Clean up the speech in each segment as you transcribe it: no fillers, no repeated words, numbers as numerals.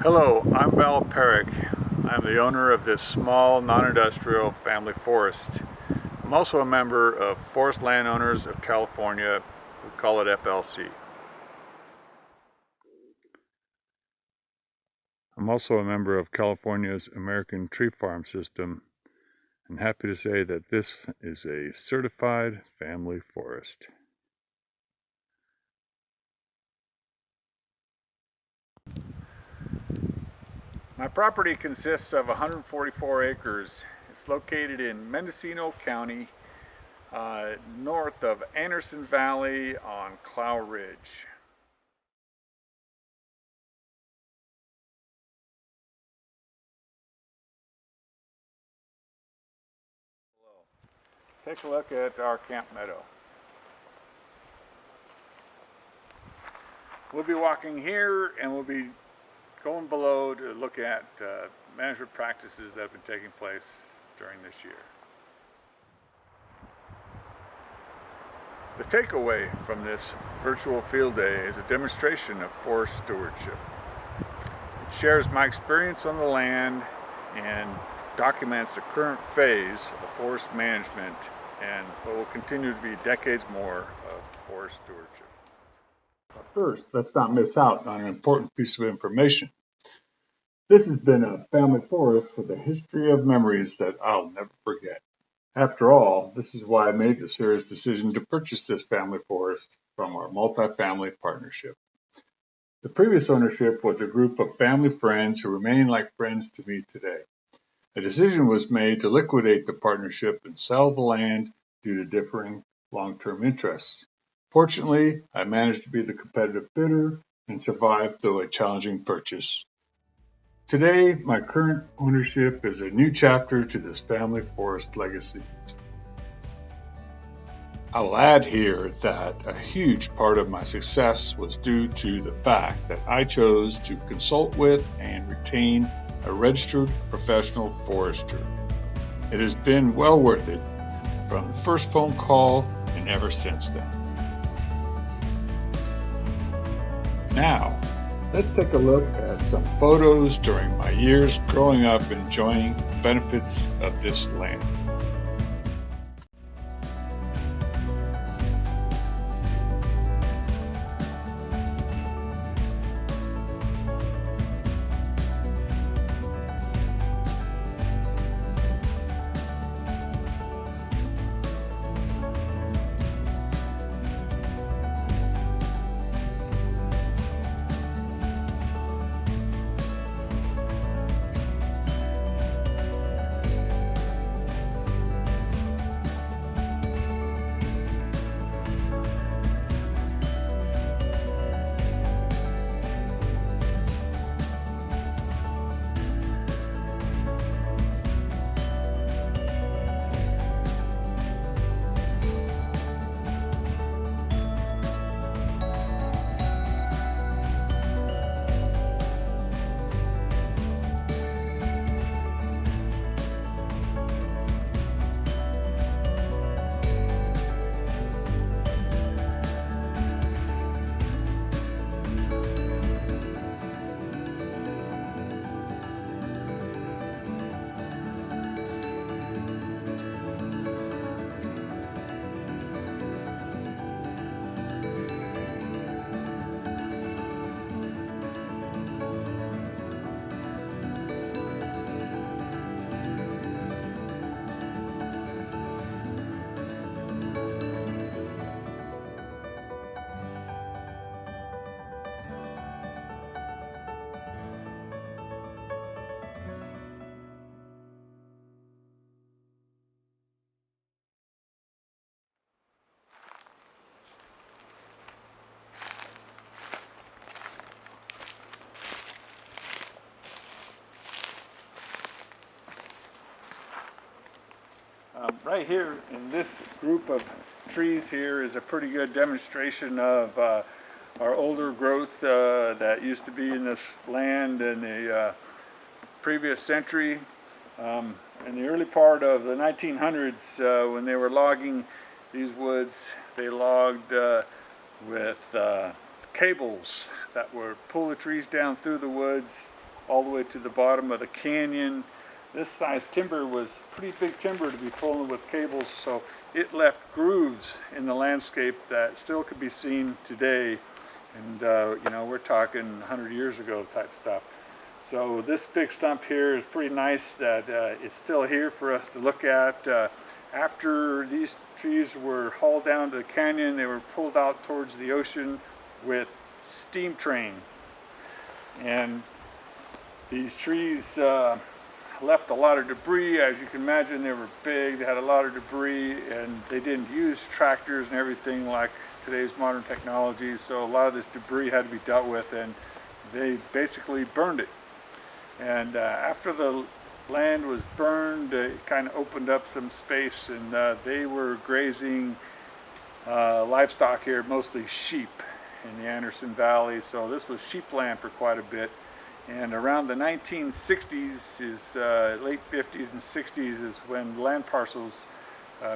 Hello, I'm Val Parik. I'm the owner of this small non-industrial family forest. I'm also a member of Forest Landowners of California. We call it FLC. I'm also a member of California's American Tree Farm System, and happy to say that this is a certified family forest. My property consists of 144 acres. It's located in Mendocino County, north of Anderson Valley on Clow Ridge. Take a look at our camp meadow. We'll be walking here and we'll be going below to look at management practices that have been taking place during this year. The takeaway from this virtual field day is a demonstration of forest stewardship. It shares my experience on the land and documents the current phase of forest management and what will continue to be decades more of forest stewardship. But first, let's not miss out on an important piece of information. This has been a family forest with a history of memories that I'll never forget. After all, this is why I made the serious decision to purchase this family forest from our multifamily partnership. The previous ownership was a group of family friends who remain like friends to me today. A decision was made to liquidate the partnership and sell the land due to differing long-term interests. Fortunately, I managed to be the competitive bidder and survived through a challenging purchase. Today, my current ownership is a new chapter to this family forest legacy. I will add here that a huge part of my success was due to the fact that I chose to consult with and retain a registered professional forester. It has been well worth it from the first phone call and ever since then. Now, let's take a look at some photos during my years growing up and enjoying the benefits of this land. Right here in this group of trees here is a pretty good demonstration of our older growth that used to be in this land in the previous century. In the early part of the 1900s, when they were logging these woods, they logged with cables that would pull the trees down through the woods all the way to the bottom of the canyon. This size timber was pretty big timber to be pulling with cables, so it left grooves in the landscape that still could be seen today. And you know, we're talking 100 years ago type stuff. So this big stump here is pretty nice that it's still here for us to look at. After these trees were hauled down to the canyon, they were pulled out towards the ocean with steam train. And these trees left a lot of debris. As you can imagine, they were big, they had a lot of debris, and they didn't use tractors and everything like today's modern technology, so a lot of this debris had to be dealt with, and they basically burned it. And after the land was burned, it kind of opened up some space, and they were grazing livestock here, mostly sheep in the Anderson Valley, so this was sheep land for quite a bit. And around the 1960s, late 50s and 60s is when land parcels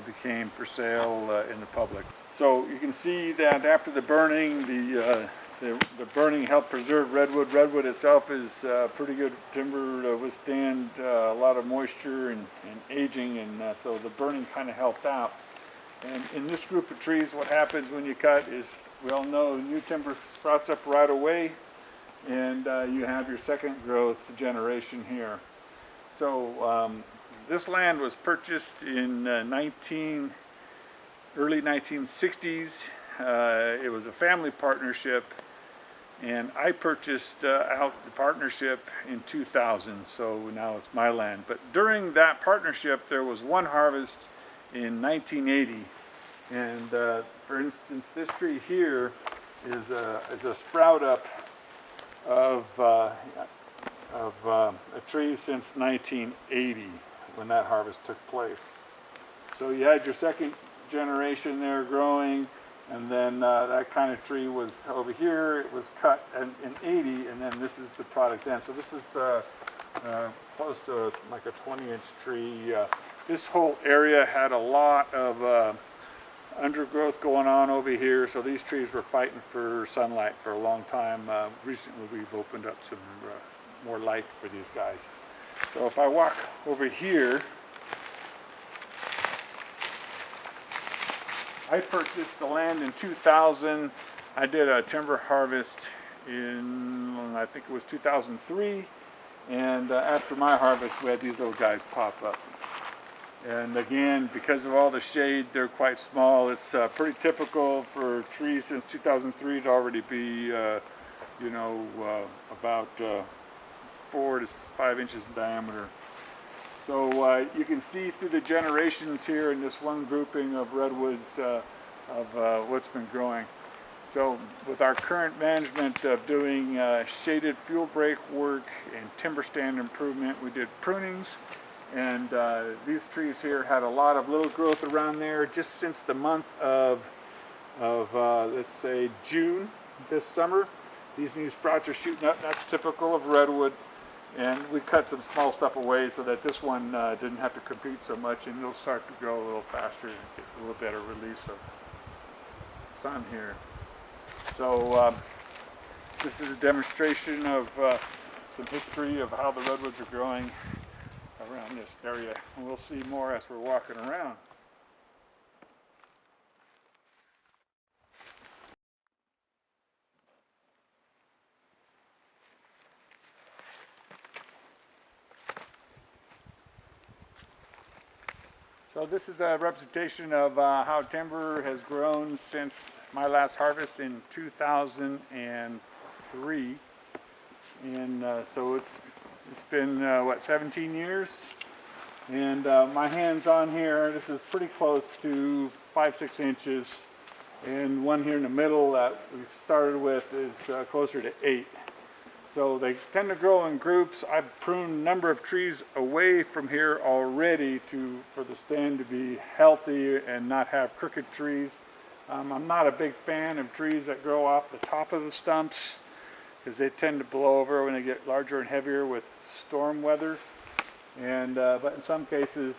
became for sale in the public. So you can see that after the burning, the burning helped preserve redwood. Redwood itself is pretty good timber to withstand a lot of moisture and aging, and so the burning kind of helped out. And in this group of trees, what happens when you cut is, we all know, new timber sprouts up right away, and you have your second growth generation here. So this land was purchased in early 1960s. It was a family partnership, and I purchased out the partnership in 2000, so now it's my land. But during that partnership, there was one harvest in 1980, and for instance, this tree here is a sprout up of a tree since 1980 when that harvest took place. So you had your second generation there growing, and then that kind of tree was over here. It was cut in 80, and then this is the product then. So this is close to like a 20-inch tree. This whole area had a lot of undergrowth going on over here, so these trees were fighting for sunlight for a long time. Recently we've opened up some more light for these guys. So if I walk over here, I purchased the land in 2000. I did a timber harvest in, I think it was 2003, and after my harvest we had these little guys pop up. And again, because of all the shade, they're quite small. It's pretty typical for trees since 2003 to already be, you know, about 4 to 5 inches in diameter. So you can see through the generations here in this one grouping of redwoods of what's been growing. So with our current management of doing shaded fuel break work and timber stand improvement, we did prunings. And these trees here had a lot of little growth around there just since the month of let's say June this summer. These new sprouts are shooting up. That's typical of redwood. And we cut some small stuff away so that this one didn't have to compete so much, and it'll start to grow a little faster and get a little better release of sun here. So this is a demonstration of some history of how the redwoods are growing around this area, and we'll see more as we're walking around. So this is a representation of how timber has grown since my last harvest in 2003, and so it's been what, 17 years, and my hands on here, this is pretty close to 5-6 inches, and one here in the middle that we've started with is closer to 8. So they tend to grow in groups. I've pruned a number of trees away from here already for the stand to be healthy and not have crooked trees. I'm not a big fan of trees that grow off the top of the stumps because they tend to blow over when they get larger and heavier with storm weather. And but in some cases,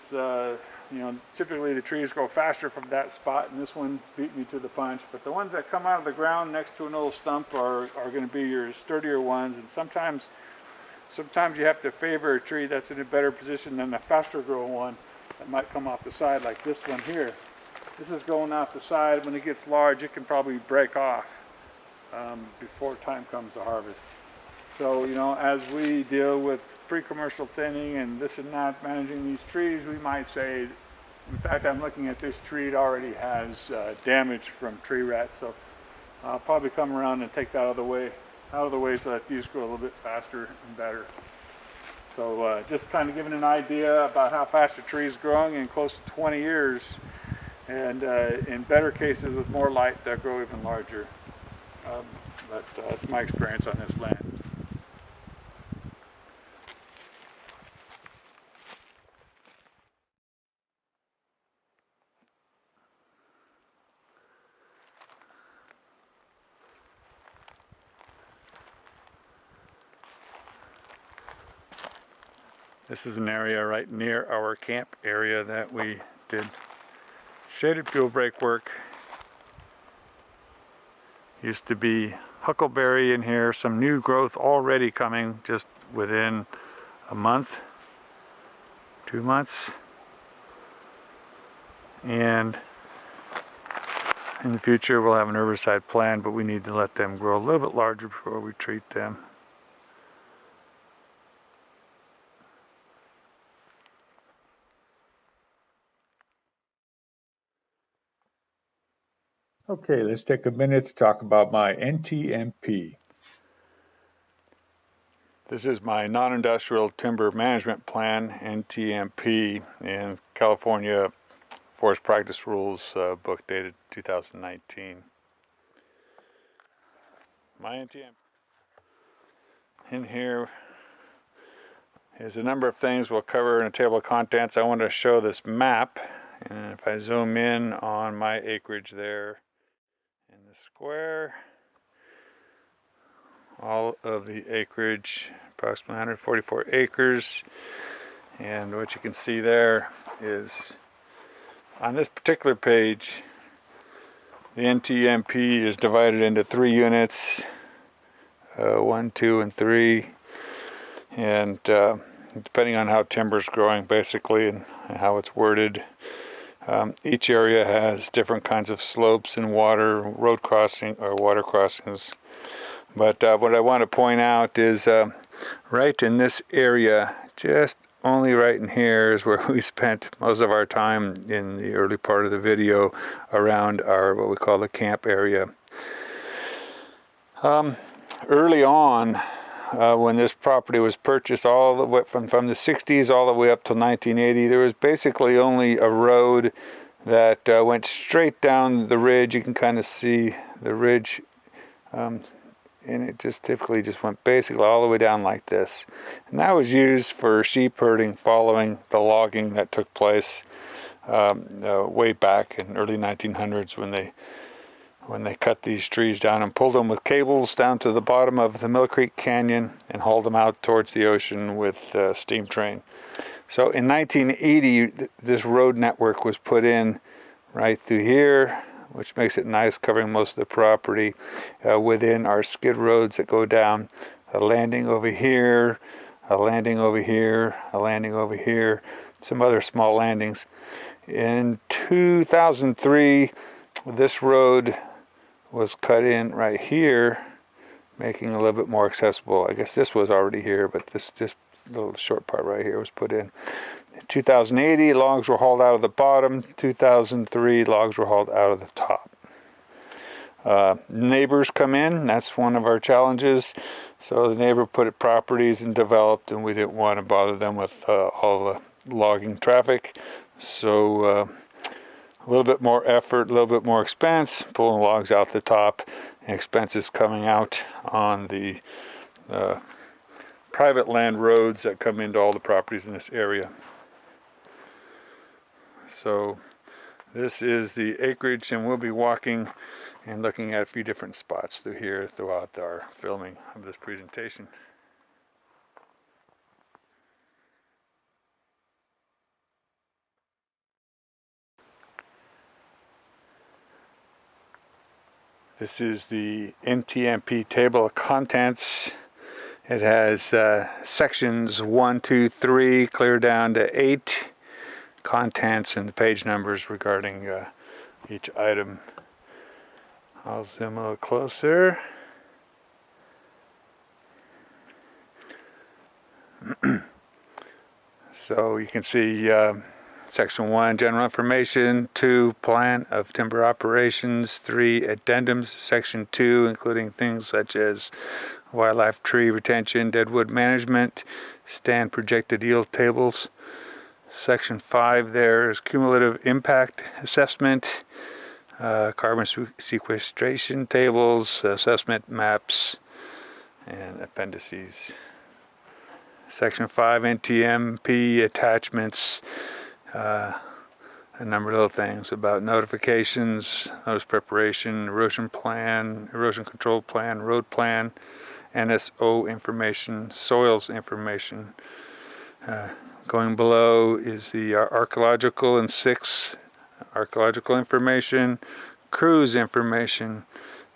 you know, typically the trees grow faster from that spot, and this one beat me to the punch. But the ones that come out of the ground next to an old stump are going to be your sturdier ones, and sometimes sometimes you have to favor a tree that's in a better position than the faster growing one that might come off the side, like this one here. This is going off the side. When it gets large, it can probably break off before time comes to harvest. So, you know, as we deal with pre-commercial thinning and this and that, managing these trees, we might say, in fact, I'm looking at this tree, it already has damage from tree rats, so I'll probably come around and take that out of the way so that these grow a little bit faster and better. So just kind of giving an idea about how fast a tree is growing in close to 20 years, and in better cases with more light, they'll grow even larger. But that's my experience on this land. This is an area right near our camp area that we did shaded fuel break work. Used to be huckleberry in here, some new growth already coming just within a month, 2 months. And in the future we'll have an herbicide plan, but we need to let them grow a little bit larger before we treat them. Okay, let's take a minute to talk about my NTMP. This is my Non-Industrial Timber Management Plan, NTMP, in California Forest Practice Rules book dated 2019. My NTMP. In here is a number of things we'll cover in a table of contents. I want to show this map, and if I zoom in on my acreage there in the square, all of the acreage, approximately 144 acres, and what you can see there is on this particular page the NTMP is divided into 3 units, 1, 2, and 3, and depending on how timber's growing basically and how it's worded, each area has different kinds of slopes and road crossing or water crossings. But what I want to point out is right in this area, just only right in here is where we spent most of our time in the early part of the video around our what we call the camp area. Early on, when this property was purchased, all the way from the 60s all the way up to 1980, there was basically only a road that went straight down the ridge. You can kind of see the ridge, and it just typically just went basically all the way down like this. And that was used for sheep herding following the logging that took place way back in early 1900s when they cut these trees down and pulled them with cables down to the bottom of the Mill Creek Canyon and hauled them out towards the ocean with a steam train. So in 1980, this road network was put in right through here, which makes it nice, covering most of the property within our skid roads that go down. A landing over here, a landing over here, a landing over here, some other small landings. In 2003, this road was cut in right here, making it a little bit more accessible. I guess this was already here, but this just little short part right here was put in. In 2080, logs were hauled out of the bottom. 2003, logs were hauled out of the top. Neighbors come in. That's one of our challenges. So the neighbor put properties and developed, and we didn't want to bother them with all the logging traffic. So a little bit more effort, a little bit more expense, pulling logs out the top, and expenses coming out on the private land roads that come into all the properties in this area. So this is the acreage, and we'll be walking and looking at a few different spots through here throughout our filming of this presentation. This is the NTMP table of contents. It has sections 1, 2, 3, clear down to 8, contents and the page numbers regarding each item. I'll zoom a little closer. So you can see Section 1, General Information, 2, Plan of Timber Operations, 3, Addendums, Section 2, including things such as wildlife tree retention, deadwood management, stand projected yield tables. Section 5 there is Cumulative Impact Assessment, carbon sequestration tables, assessment maps, and appendices. Section 5, NTMP attachments, a number of little things about notifications, notice preparation, erosion plan, erosion control plan, road plan, NSO information, soils information. Going below is the archaeological and 6 archaeological information, cruise information,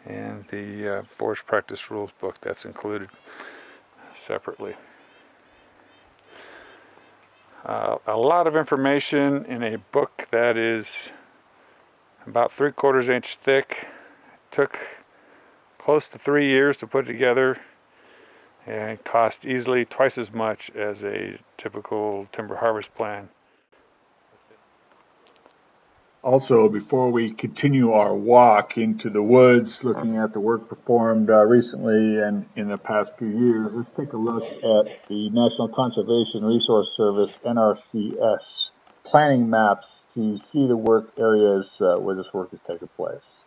and the forest practice rules book that's included separately. A lot of information in a book that is about 3/4 inch thick. Took close to 3 years to put together, and it cost easily twice as much as a typical timber harvest plan. Also, before we continue our walk into the woods, looking at the work performed recently and in the past few years, let's take a look at the National Conservation Resource Service, NRCS, planning maps to see the work areas where this work is taking place.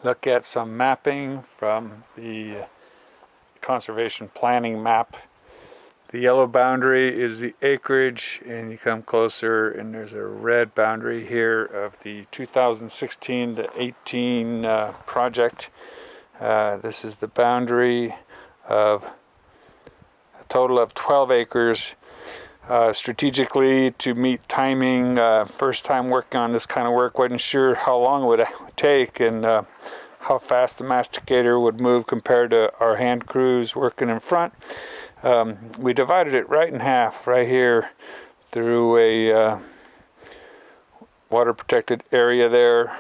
Look at some mapping from the conservation planning map. The yellow boundary is the acreage, and you come closer and there's a red boundary here of the 2016 to 18 project. This is the boundary of a total of 12 acres. Strategically, to meet timing, first time working on this kind of work, wasn't sure how long it would take and how fast the masticator would move compared to our hand crews working in front. We divided it right in half right here through a water protected area there,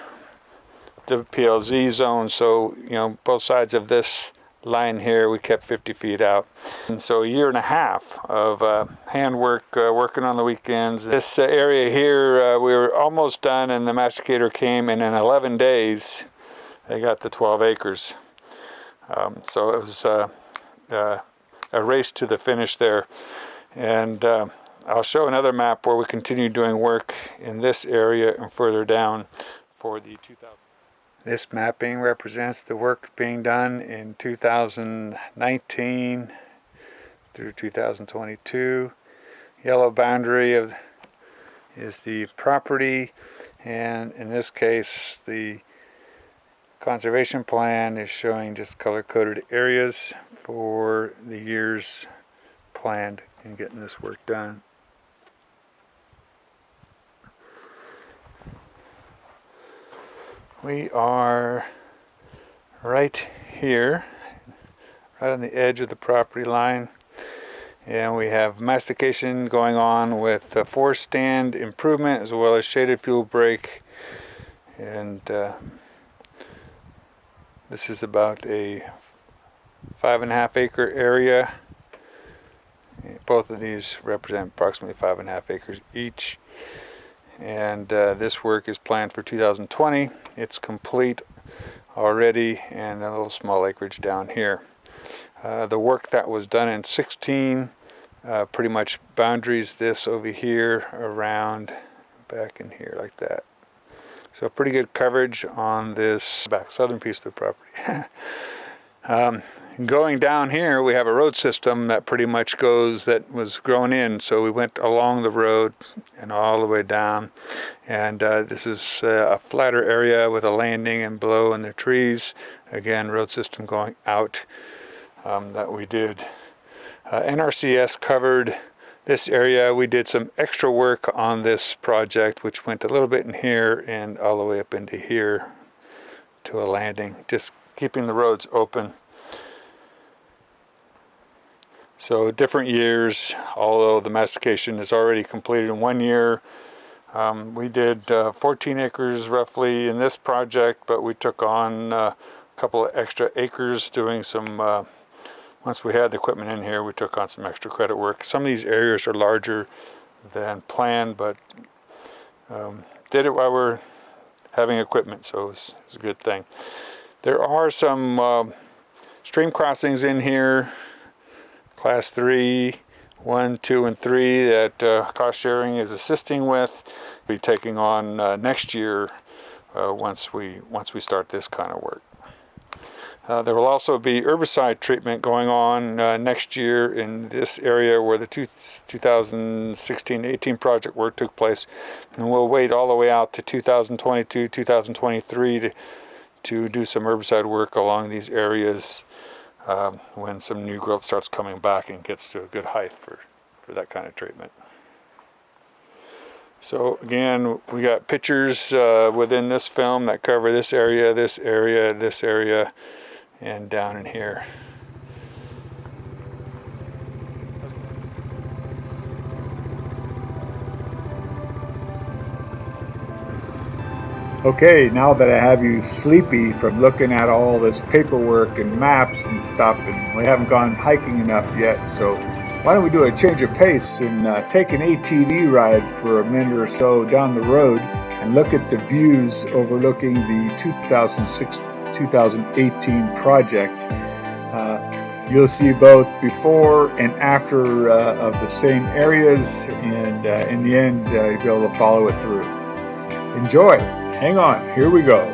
the PLZ zone. So, you know, both sides of this line here we kept 50 feet out. And so a year and a half of handwork, working on the weekends. This area here we were almost done, and the masticator came, and in 11 days they got the 12 acres. So it was a race to the finish there. And I'll show another map where we continue doing work in this area and further down for the 2000. This mapping represents the work being done in 2019 through 2022. Yellow boundary is the property, and in this case the conservation plan is showing just color-coded areas for the years planned in getting this work done. We are right here, right on the edge of the property line, and we have mastication going on with forest stand improvement as well as shaded fuel break. And this is about a 5.5 acre area. Both of these represent approximately 5.5 acres each. And this work is planned for 2020. It's complete already, and a little small acreage down here. The work that was done in 16 pretty much boundaries this over here around back in here like that. So pretty good coverage on this back southern piece of the property. Going down here, we have a road system that pretty much goes, that was grown in. So we went along the road and all the way down. And this is a flatter area with a landing and below in the trees. Again, road system going out that we did. NRCS covered this area. We did some extra work on this project, which went a little bit in here and all the way up into here to a landing, just keeping the roads open. So different years, although the mastication is already completed in 1 year. We did 14 acres roughly in this project, but we took on a couple of extra acres doing some, once we had the equipment in here, we took on some extra credit work. Some of these areas are larger than planned, but did it while we're having equipment, so it's a good thing. There are some stream crossings in here, class 3, 1, 2, and 3 that cost sharing is assisting with. We'll be taking on next year once we start this kind of work. There will also be herbicide treatment going on next year in this area where the 2016-18 project work took place, and we'll wait all the way out to 2022, 2023 to do some herbicide work along these areas when some new growth starts coming back and gets to a good height for that kind of treatment. So again, we got pictures within this film that cover this area, this area, this area, and down in here. Okay, now that I have you sleepy from looking at all this paperwork and maps and stuff, and we haven't gone hiking enough yet, so why don't we do a change of pace and take an ATV ride for a minute or so down the road and look at the views overlooking the 2006-2018 project. You'll see both before and after of the same areas, and in the end, you'll be able to follow it through. Enjoy! Hang on, here we go.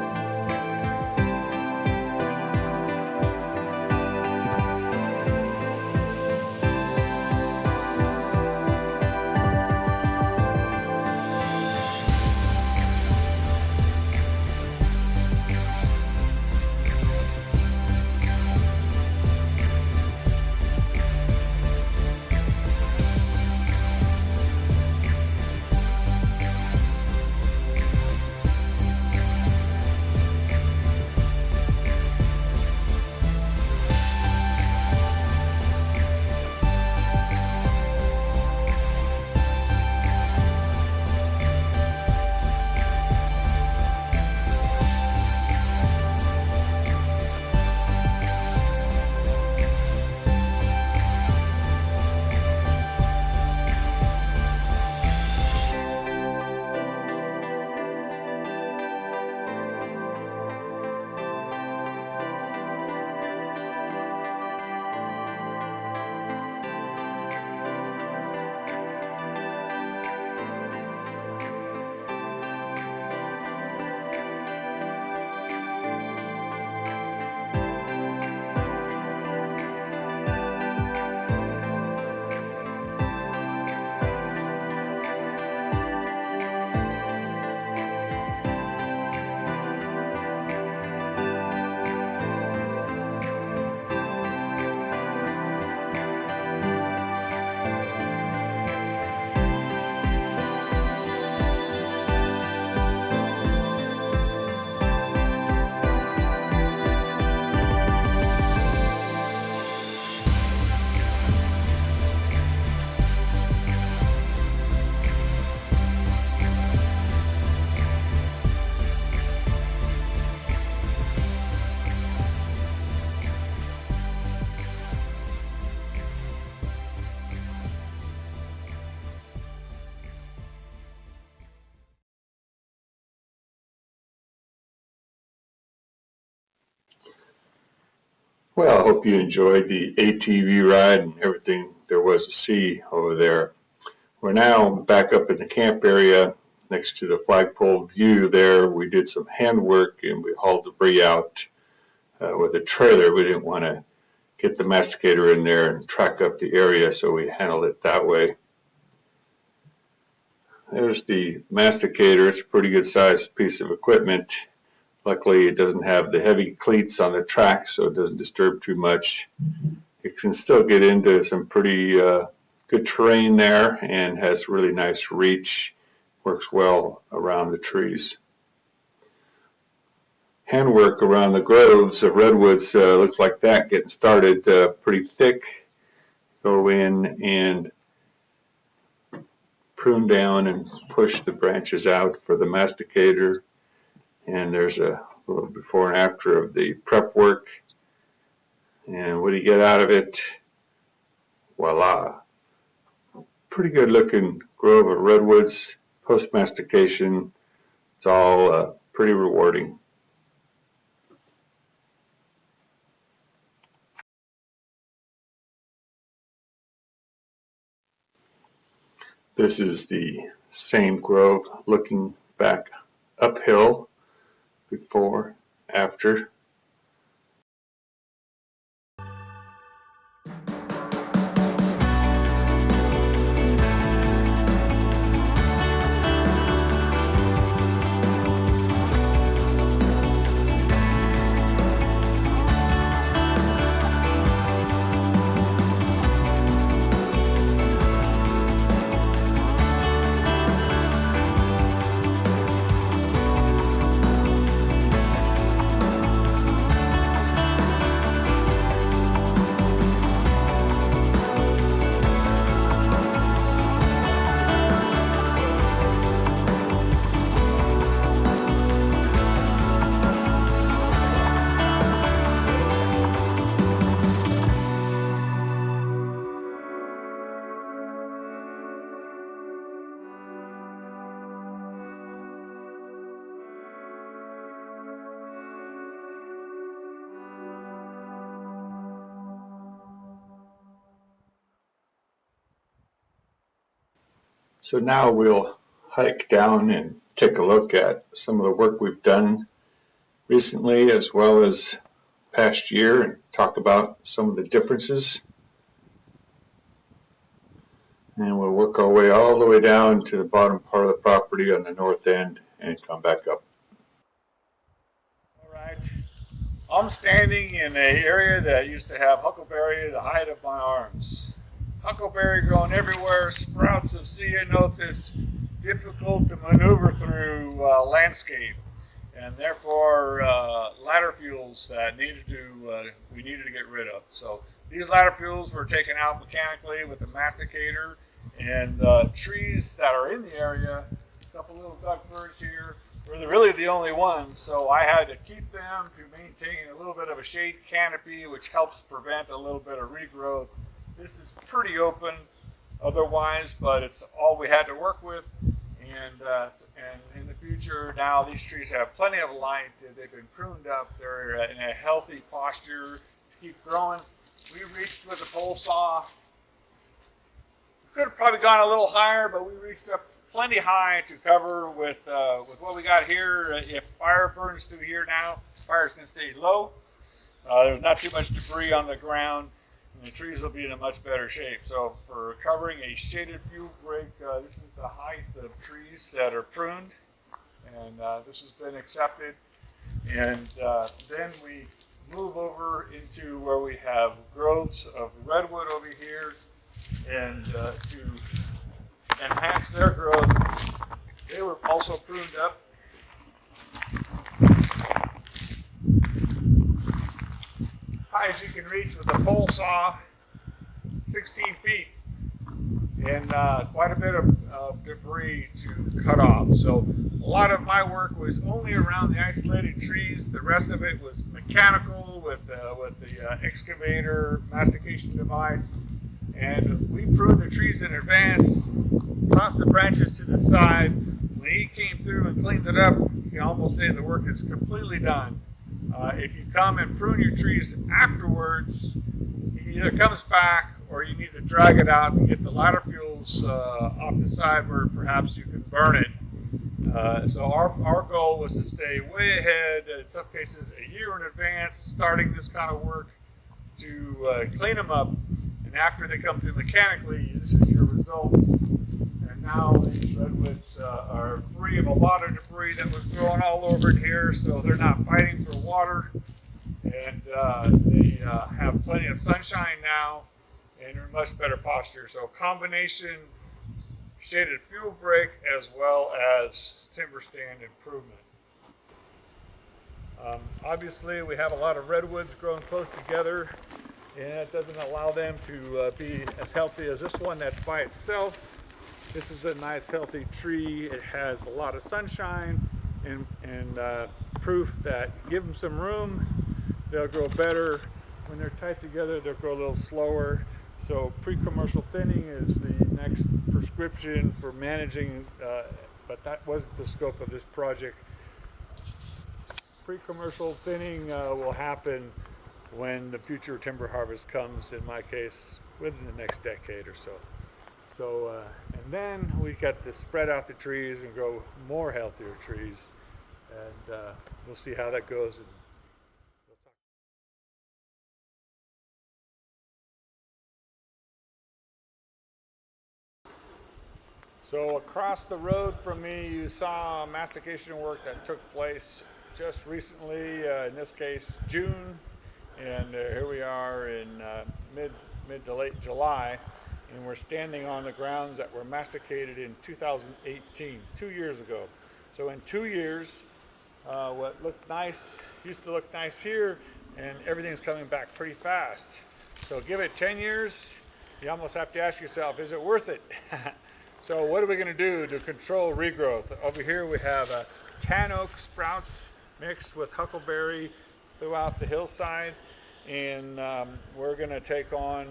Well, I hope you enjoyed the ATV ride and everything there was to see over there. We're now back up in the camp area next to the flagpole view there. We did some handwork and we hauled debris out with a trailer. We didn't want to get the masticator in there and track up the area, so we handled it that way. There's the masticator. It's a pretty good sized piece of equipment. Luckily, it doesn't have the heavy cleats on the track, so it doesn't disturb too much. It can still get into some pretty good terrain there and has really nice reach. Works well around the trees. Handwork around the groves of redwoods looks like that, getting started pretty thick. go in and prune down and push the branches out for the masticator. And there's a little before and after of the prep work. And what do you get out of it? Voila. Pretty good looking grove of redwoods post mastication. It's all pretty rewarding. This is the same grove looking back uphill, before, after. So now we'll hike down and take a look at some of the work we've done recently as well as past year and talk about some of the differences. And we'll work our way all the way down to the bottom part of the property on the north end and come back up. All right. I'm standing in an area that used to have huckleberry at the height of my arms. Huckleberry growing everywhere, sprouts of ceanothus, difficult to maneuver through landscape, and therefore ladder fuels that we needed to get rid of. So these ladder fuels were taken out mechanically with the masticator, and trees that are in the area, a couple little duck birds here, were really the only ones. So I had to keep them to maintain a little bit of a shade canopy, which helps prevent a little bit of regrowth. This is pretty open otherwise, but it's all we had to work with. And in the future, now these trees have plenty of light. They've been pruned up. They're in a healthy posture to keep growing. We reached with a pole saw. We could have probably gone a little higher, but we reached up plenty high to cover with what we got here. If fire burns through here now, fire's going to stay low. There's not too much debris on the ground, and the trees will be in a much better shape. So for covering a shaded fuel break, this is the height of trees that are pruned, and this has been accepted. And then we move over into where we have groves of redwood over here, and to enhance their growth, they were also pruned up. High as you can reach with a pole saw, 16 feet, and quite a bit of debris to cut off. So a lot of my work was only around the isolated trees. The rest of it was mechanical with the excavator mastication device. And we pruned the trees in advance, tossed the branches to the side. When he came through and cleaned it up, you can almost say the work is completely done. If you come and prune your trees afterwards, he either comes back or you need to drag it out and get the ladder fuels off the side where perhaps you can burn it. So our goal was to stay way ahead, in some cases a year in advance, starting this kind of work to clean them up. And after they come through mechanically, this is your results. And now these redwoods are free of a lot of debris that was growing all over here, so they're not fighting for water. And they have plenty of sunshine now, and they're in much better posture. So combination shaded fuel break as well as timber stand improvement. Obviously, we have a lot of redwoods growing close together. and it doesn't allow them to be as healthy as this one that's by itself. This is a nice healthy tree. It has a lot of sunshine and proof that give them some room, they'll grow better. When they're tight together, they'll grow a little slower. So pre-commercial thinning is the next prescription for managing, but that wasn't the scope of this project. Pre-commercial thinning will happen when the future timber harvest comes, in my case, within the next decade or so. So, and then we got to spread out the trees and grow more healthier trees, and we'll see how that goes. And we'll talk. So across the road from me, you saw mastication work that took place just recently, in this case, June, and here we are in mid to late July. And we're standing on the grounds that were masticated in 2018, 2 years ago. So in 2 years, what looked nice, used to look nice here, and everything's coming back pretty fast. So give it 10 years, you almost have to ask yourself, is it worth it? So what are we gonna do to control regrowth? Over here we have tan oak sprouts mixed with huckleberry throughout the hillside. And we're going to take on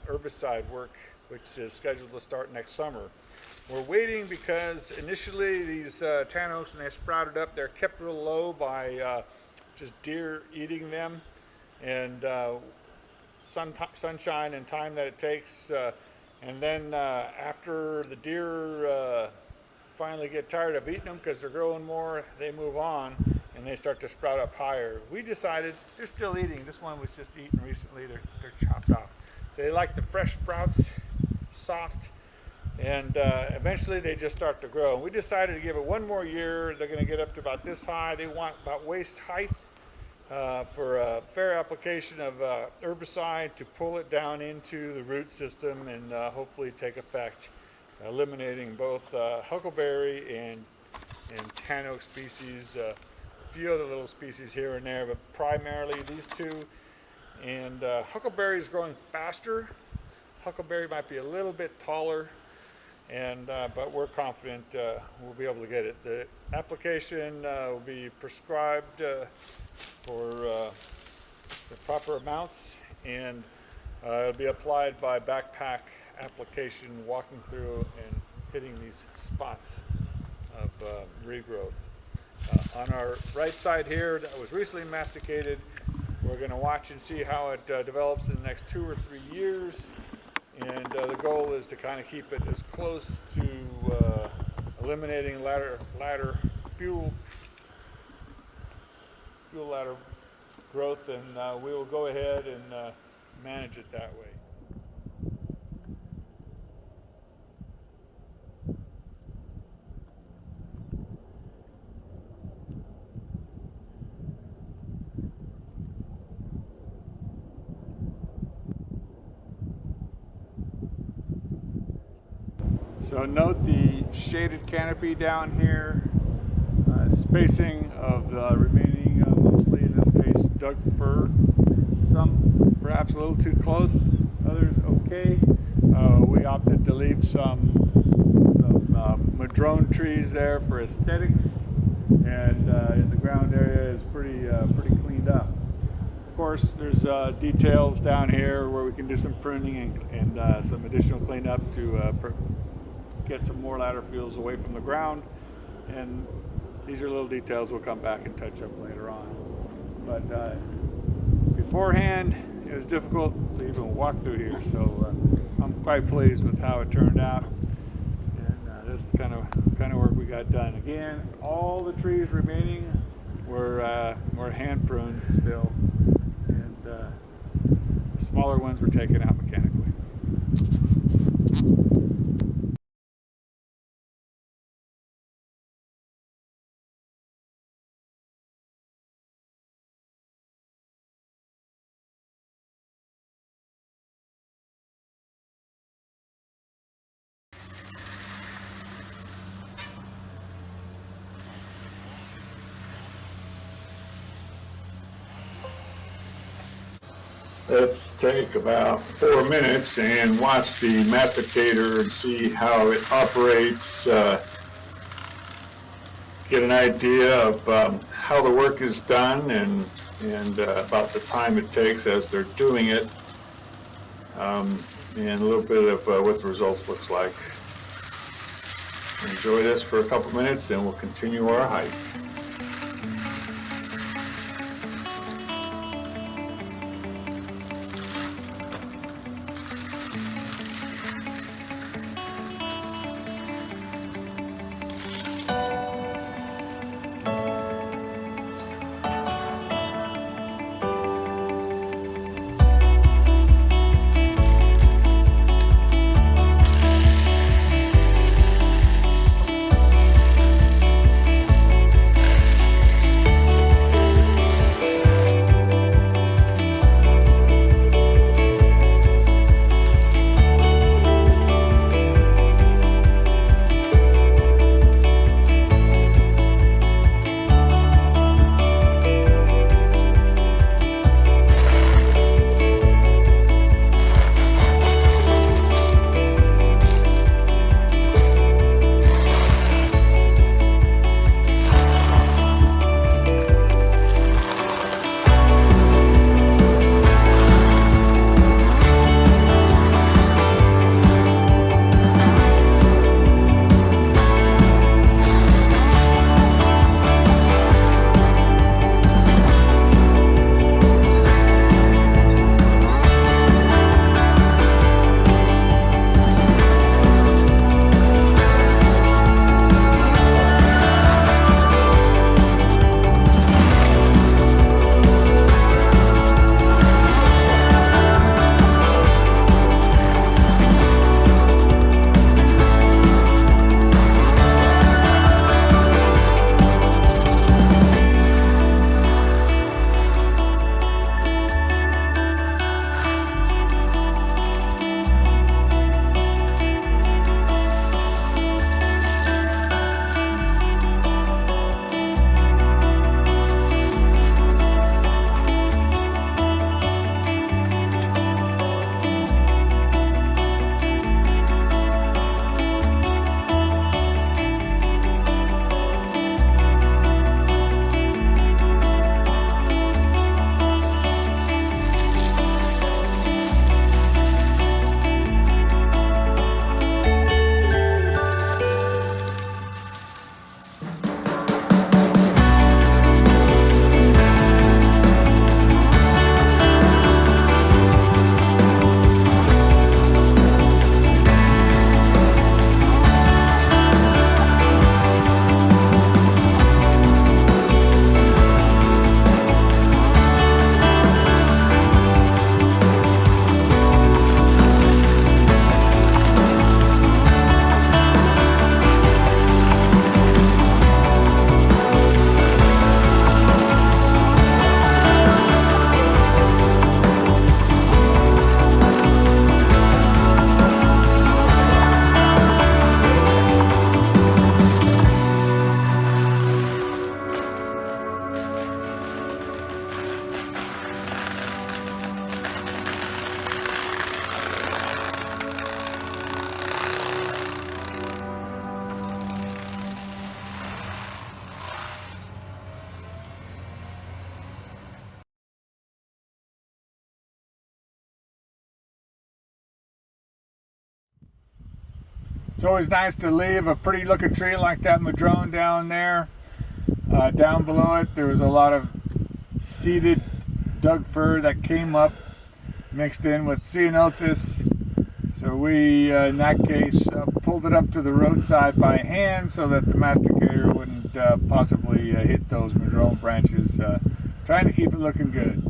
herbicide work, which is scheduled to start next summer. We're waiting because initially these tan oaks, when they sprouted up, they're kept real low by just deer eating them, and sunshine and time that it takes. And then after the deer finally get tired of eating them because they're growing more, they move on. And they start to sprout up higher. We decided they're still eating. This one was just eaten recently. They're chopped off. So they like the fresh sprouts, soft, and eventually they just start to grow. And we decided to give it one more year. They're going to get up to about this high. They want about waist height for a fair application of herbicide to pull it down into the root system and hopefully take effect, eliminating both huckleberry and tan oak species. Few other little species here and there, but primarily these two. And huckleberry is growing faster. Huckleberry might be a little bit taller, and but we're confident we'll be able to get it. The application will be prescribed for the proper amounts, and it'll be applied by backpack application, walking through and hitting these spots of regrowth. On our right side here, that was recently masticated, we're going to watch and see how it develops in the next 2 or 3 years, and the goal is to kind of keep it as close to eliminating fuel ladder growth, and we will go ahead and manage it that way. So note the shaded canopy down here, spacing of the remaining, mostly in this case, Doug fir. Some perhaps a little too close, others okay. We opted to leave some madrone trees there for aesthetics, and in the ground area is pretty cleaned up. Of course, there's details down here where we can do some pruning and some additional cleanup to get some more ladder fields away from the ground, and these are little details we'll come back and touch up later on. But beforehand, it was difficult to even walk through here, so I'm quite pleased with how it turned out, and this is kind of work we got done. Again, all the trees remaining were hand pruned still, and smaller ones were taken out mechanically. Let's take about 4 minutes and watch the masticator and see how it operates, get an idea of how the work is done and about the time it takes as they're doing it, and a little bit of what the results looks like. Enjoy this for a couple minutes and we'll continue our hike. It's always nice to leave a pretty looking tree like that madrone down there. Down below it, there was a lot of seeded Doug fir that came up, mixed in with ceanothus. So we, in that case, pulled it up to the roadside by hand so that the masticator wouldn't possibly hit those madrone branches, trying to keep it looking good.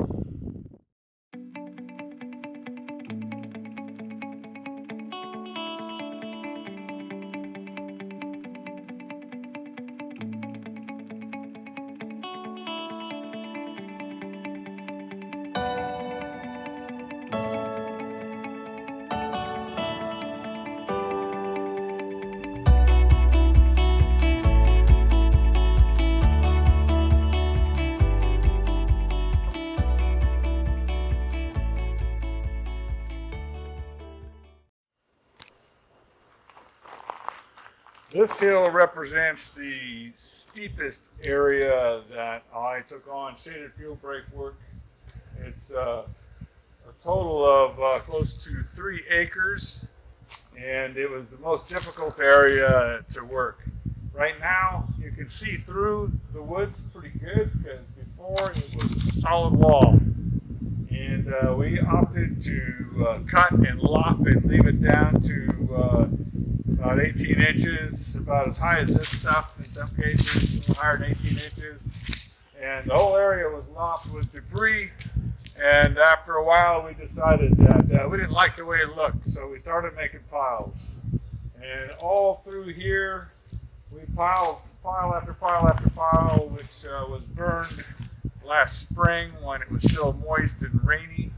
This hill represents the steepest area that I took on shaded field break work. It's a total of close to 3 acres, and it was the most difficult area to work. Right now, you can see through the woods pretty good because before it was solid wall. And we opted to cut and lop and leave it down to about 18 inches, about as high as this stuff in some cases, a little higher than 18 inches. And the whole area was lopped with debris. And after a while, we decided that we didn't like the way it looked, so we started making piles. And all through here, we piled pile after pile after pile, which was burned last spring when it was still moist and rainy,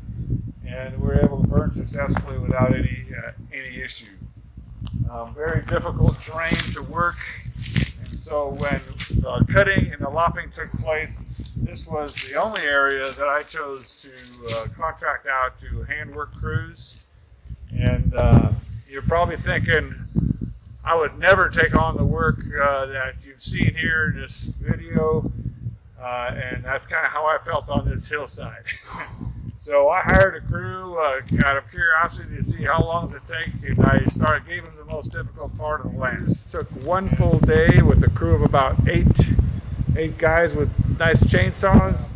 and we were able to burn successfully without any issue. Very difficult terrain to work, and so when the cutting and the lopping took place, this was the only area that I chose to contract out to handwork crews. And you're probably thinking, I would never take on the work that you've seen here in this video, and that's kind of how I felt on this hillside. So I hired a crew out of curiosity to see how long does it take, and I gave them the most difficult part of the land. It took one full day with a crew of about eight guys with nice chainsaws.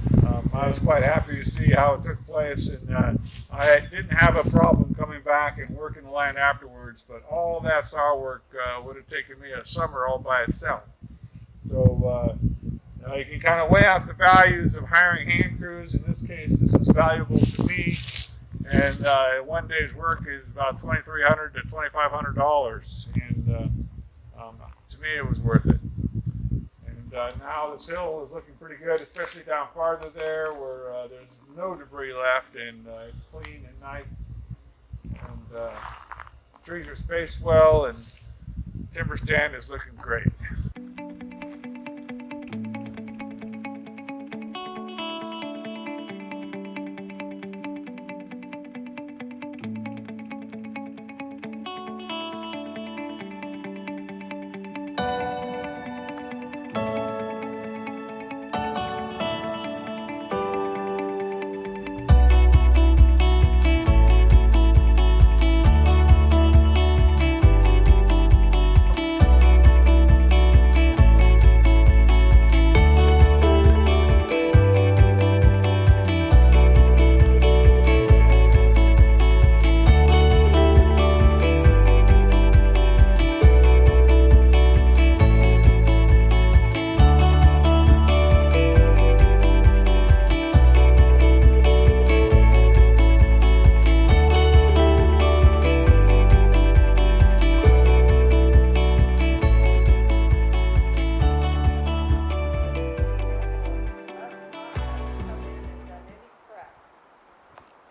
I was quite happy to see how it took place, and I didn't have a problem coming back and working the land afterwards, but all that saw work would have taken me a summer all by itself. So you can kind of weigh out the values of hiring hand crews. In this case, this was valuable to me, and one day's work is about $2,300 to $2,500, and to me it was worth it. Now this hill is looking pretty good, especially down farther there where there's no debris left, and it's clean and nice, and trees are spaced well, and timber stand is looking great.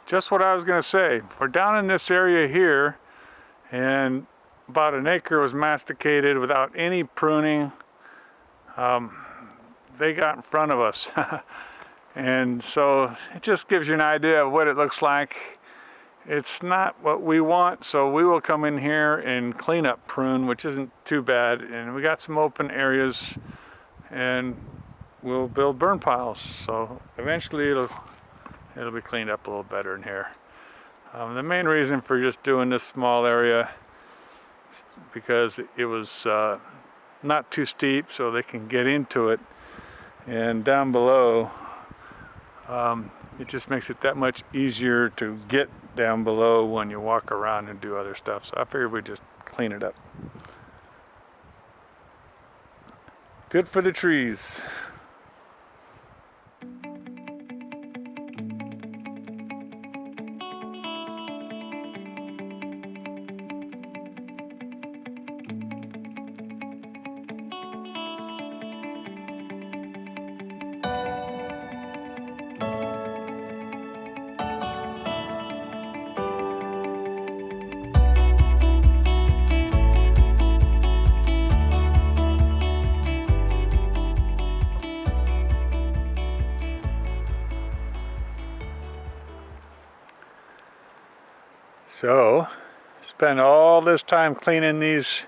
Just what I was going to say. We're down in this area here, and about an acre was masticated without any pruning. They got in front of us. And so it just gives you an idea of what it looks like. It's not what we want, so we will come in here and clean up prune, which isn't too bad. And we got some open areas, and we'll build burn piles. So eventually it'll be cleaned up a little better in here. The main reason for just doing this small area is because it was not too steep, so they can get into it. And down below, it just makes it that much easier to get down below when you walk around and do other stuff. So I figured we'd just clean it up. Good for the trees. So, spend all this time cleaning these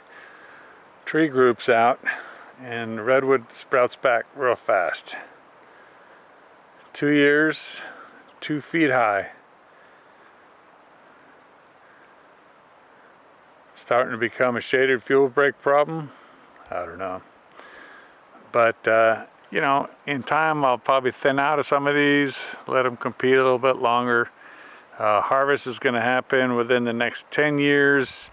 tree groups out, and the redwood sprouts back real fast. 2 years, 2 feet high. Starting to become a shaded fuel break problem? I don't know. But, you know, in time I'll probably thin out of some of these, let them compete a little bit longer. Harvest is going to happen within the next 10 years.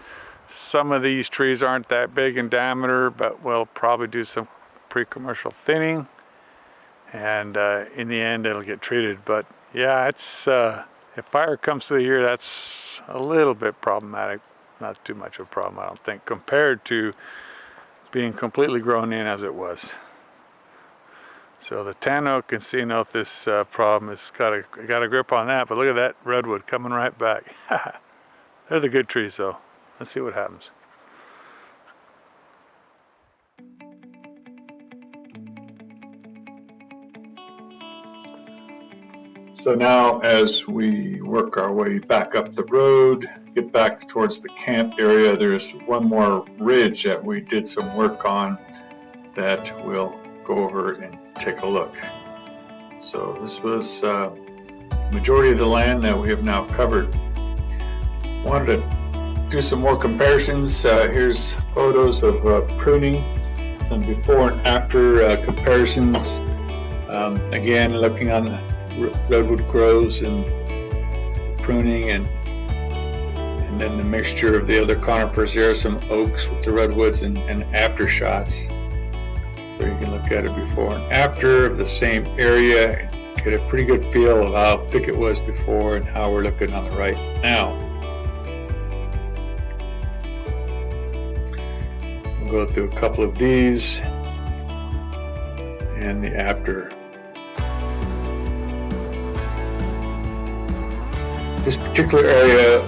Some of these trees aren't that big in diameter, but we'll probably do some pre-commercial thinning. And in the end, it'll get treated. But yeah, it's if fire comes through here, that's a little bit problematic. Not too much of a problem, I don't think, compared to being completely grown in as it was. So the tan oak and sea oak, this problem has got a grip on that. But look at that redwood coming right back. They're the good trees, though. Let's see what happens. So now as we work our way back up the road, get back towards the camp area, there's one more ridge that we did some work on that we'll go over and take a look. So this was majority of the land that we have now covered. Wanted to do some more comparisons. Here's photos of pruning, some before and after comparisons. Again, looking on the redwood grows and pruning and then the mixture of the other conifers. There are some oaks with the redwoods and after shots. So you can look at it before and after of the same area and get a pretty good feel of how thick it was before and how we're looking on the right now. We'll go through a couple of these and the after. This particular area,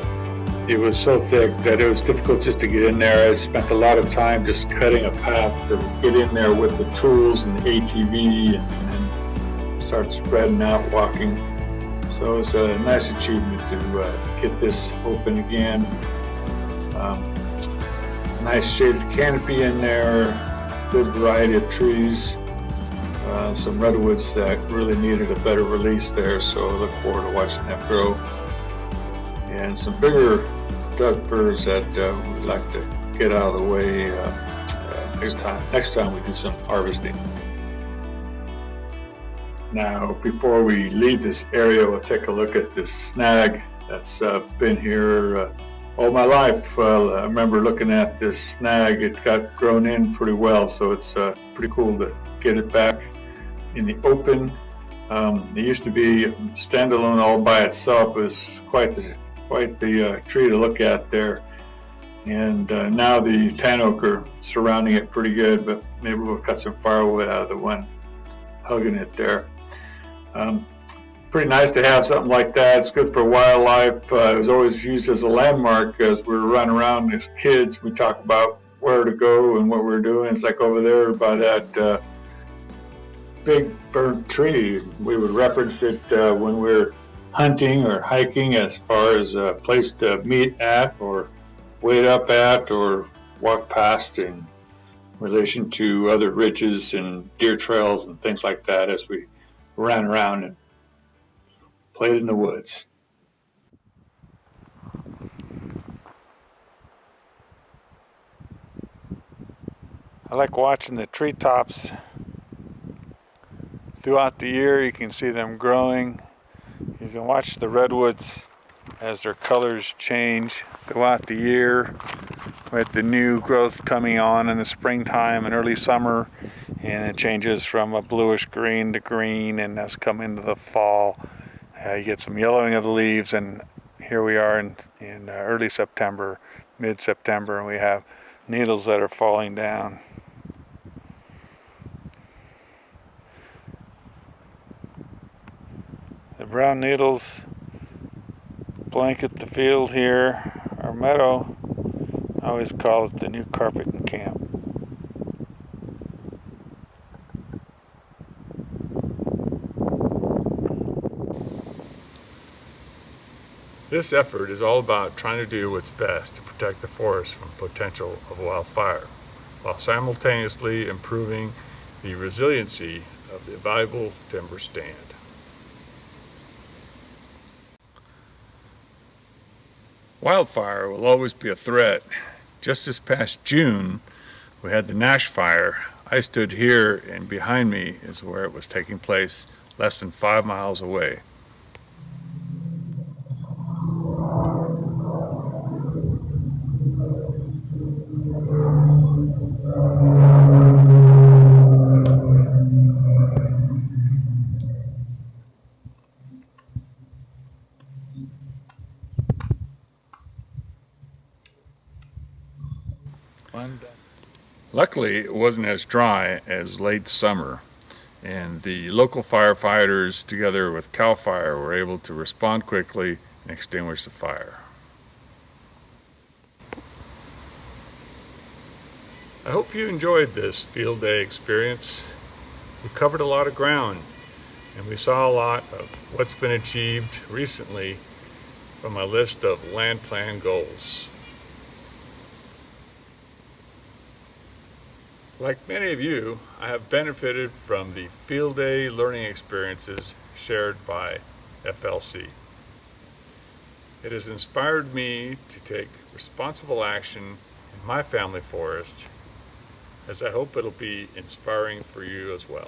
it was so thick that it was difficult just to get in there. I spent a lot of time just cutting a path to get in there with the tools and the ATV and start spreading out, walking. So it was a nice achievement to get this open again. Nice shaded canopy in there, good variety of trees. Some redwoods that really needed a better release there, so I look forward to watching that grow. And some bigger Doug firs that we'd like to get out of the way next time we do some harvesting. Now, before we leave this area, we'll take a look at this snag that's been here all my life. I remember looking at this snag. It got grown in pretty well, so it's pretty cool to get it back in the open. It used to be standalone all by itself. It was quite the tree to look at there, and now the tan oak are surrounding it pretty good, but maybe we'll cut some firewood out of the one hugging it there. Pretty nice to have something like that. It's good for wildlife. It was always used as a landmark as we were running around as kids. We talk about where to go and what we're doing. It's like over there by that big burnt tree. We would reference it when we're hunting or hiking as far as a place to meet at or wait up at or walk past in relation to other ridges and deer trails and things like that as we ran around and played in the woods. I like watching the treetops throughout the year. You can see them growing. You can watch the redwoods as their colors change throughout the year with the new growth coming on in the springtime and early summer, and it changes from a bluish green to green, and as come into the fall you get some yellowing of the leaves, and here we are in early September, mid-September, and we have needles that are falling down. The brown needles blanket the field here, our meadow. I always call it the new carpet in camp. This effort is all about trying to do what's best to protect the forest from potential of wildfire. while simultaneously improving the resiliency of the valuable timber stand. Wildfire will always be a threat. Just this past June, we had the Nash fire. I stood here, and behind me is where it was taking place, less than 5 miles away. Luckily, it wasn't as dry as late summer, and the local firefighters, together with CAL FIRE, were able to respond quickly and extinguish the fire. I hope you enjoyed this field day experience. We covered a lot of ground, and we saw a lot of what's been achieved recently from my list of land plan goals. Like many of you, I have benefited from the field day learning experiences shared by FLC. It has inspired me to take responsible action in my family forest, as I hope it'll be inspiring for you as well.